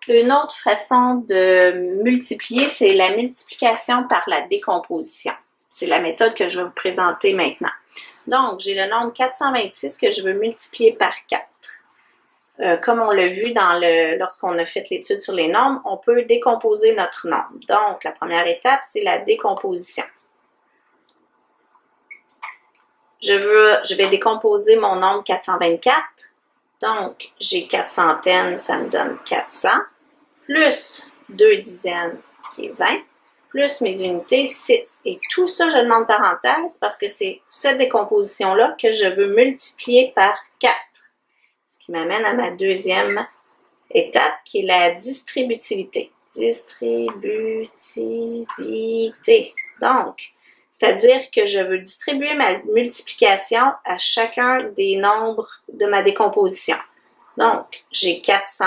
Une autre façon de multiplier, c'est la multiplication par la décomposition. C'est la méthode que je vais vous présenter maintenant. Donc, j'ai le nombre 426 que je veux multiplier par 4. Comme on l'a vu lorsqu'on a fait l'étude sur les nombres, on peut décomposer notre nombre. Donc, la première étape, c'est la décomposition. Je vais décomposer mon nombre 424. Donc, j'ai 4 centaines, ça me donne 400, plus 2 dizaines, qui est 20, plus mes unités, 6. Et tout ça, je le mets en parenthèse parce que c'est cette décomposition-là que je veux multiplier par 4. Ce qui m'amène à ma deuxième étape, qui est la distributivité. Distributivité. Donc, c'est-à-dire que je veux distribuer ma multiplication à chacun des nombres de ma décomposition. Donc, j'ai 400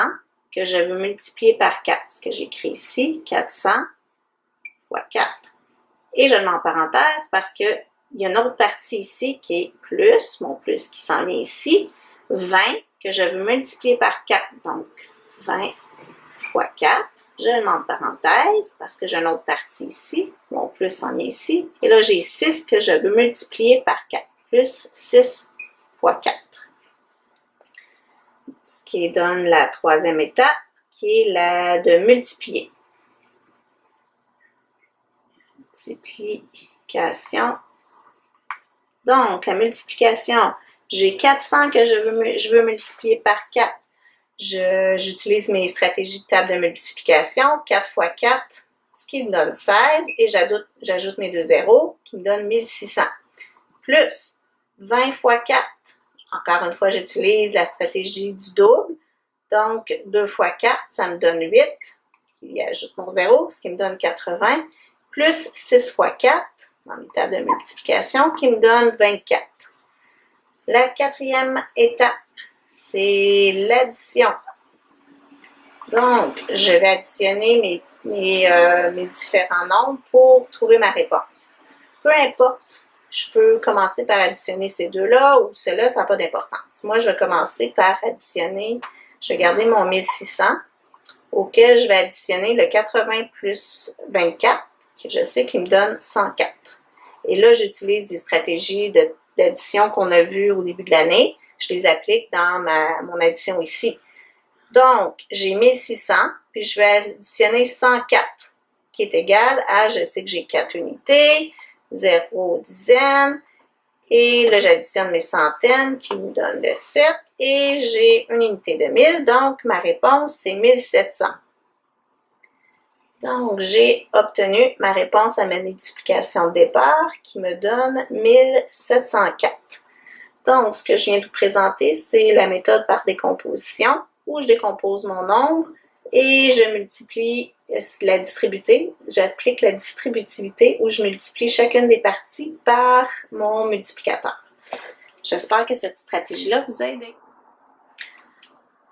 que je veux multiplier par 4. Ce que j'écris ici, 400 fois 4. Et je le mets en parenthèse parce qu'il y a une autre partie ici qui est plus, mon plus qui s'en vient ici, 20 que je veux multiplier par 4. Donc, 20 fois 4. Je le mets en parenthèse parce que j'ai une autre partie ici. Mon plus s'en vient ici. Et là, j'ai 6 que je veux multiplier par 4. Plus 6 fois 4. Ce qui donne la troisième étape, qui est la de multiplier. Multiplication. Donc, la multiplication, j'ai 400 que je veux multiplier par 4. J'utilise mes stratégies de table de multiplication, 4 fois 4, ce qui me donne 16, et j'ajoute mes deux zéros, qui me donne 1600. Plus 20 fois 4, encore une fois, j'utilise la stratégie du double, donc 2 fois 4, ça me donne 8, qui ajoute mon 0, ce qui me donne 80, plus 6 fois 4, dans mes tables de multiplication, qui me donne 24. La quatrième étape, c'est l'addition. Donc, je vais additionner mes différents nombres pour trouver ma réponse. Peu importe, je peux commencer par additionner ces deux-là ou ceux-là, ça n'a pas d'importance. Moi, je vais commencer par additionner, je vais garder mon 1600, auquel je vais additionner le 80 plus 24, que je sais qu'il me donne 104. Et là, j'utilise des stratégies d'addition qu'on a vues au début de l'année. Je les applique dans mon addition ici. Donc, j'ai 1600, puis je vais additionner 104, qui est égal à, je sais que j'ai 4 unités, 0 dizaines, et là, j'additionne mes centaines, qui me donne le 7, et j'ai une unité de 1000, donc ma réponse, c'est 1700. Donc, j'ai obtenu ma réponse à ma multiplication de départ, qui me donne 1704. Donc, ce que je viens de vous présenter, c'est la méthode par décomposition, où je décompose mon nombre et je multiplie la distributivité. J'applique la distributivité où je multiplie chacune des parties par mon multiplicateur. J'espère que cette stratégie-là vous a aidé.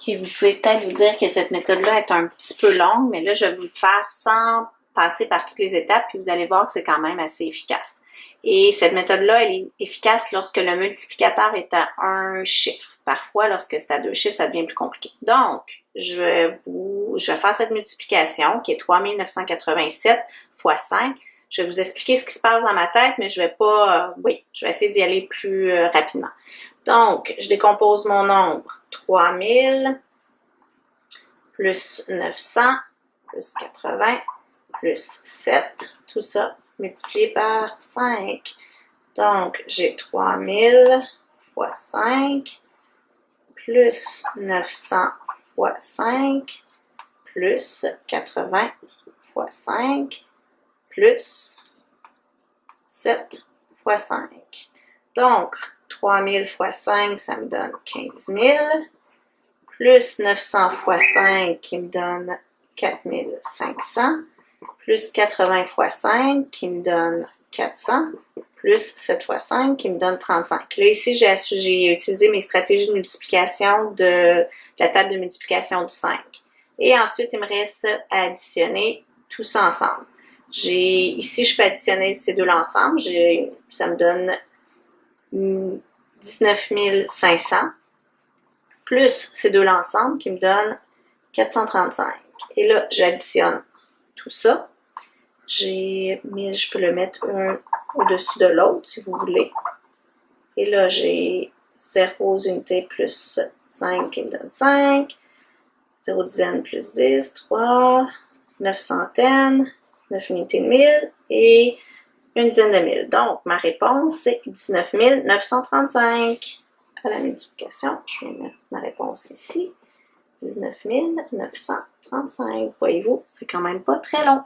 Okay, vous pouvez peut-être vous dire que cette méthode-là est un petit peu longue, mais là, je vais vous le faire sans passer par toutes les étapes, puis vous allez voir que c'est quand même assez efficace. Et cette méthode-là, elle est efficace lorsque le multiplicateur est à un chiffre. Parfois, lorsque c'est à deux chiffres, ça devient plus compliqué. Donc, je vais faire cette multiplication qui est 3987 fois 5. Je vais vous expliquer ce qui se passe dans ma tête, mais je vais essayer d'y aller plus rapidement. Donc, je décompose mon nombre 3000 plus 900 plus 80 plus 7, tout ça multiplié par 5. Donc, j'ai 3000 fois 5 plus 900 fois 5 plus 80 fois 5 plus 7 fois 5. Donc, 3000 fois 5, ça me donne 15 000, plus 900 fois 5 qui me donne 4500, plus 80 fois 5 qui me donne 400, plus 7 fois 5 qui me donne 35. Là, ici, j'ai utilisé mes stratégies de multiplication de la table de multiplication du 5. Et ensuite, il me reste à additionner tout ça ensemble. Ici, je peux additionner ces deux-là ensemble. Ça me donne 19 500 plus ces deux-là ensemble qui me donnent 435. Et là, j'additionne tout ça. J'ai 1000, je peux le mettre un au-dessus de l'autre si vous voulez. Et là, j'ai 0 unités plus 5 qui me donne 5. 0 dizaine plus 10, 3. 9 centaines, 9 unités de 1000 et une dizaine de 1000. Donc, ma réponse, c'est 19 935. À la multiplication, je vais mettre ma réponse ici. 19 935. Voyez-vous, c'est quand même pas très long.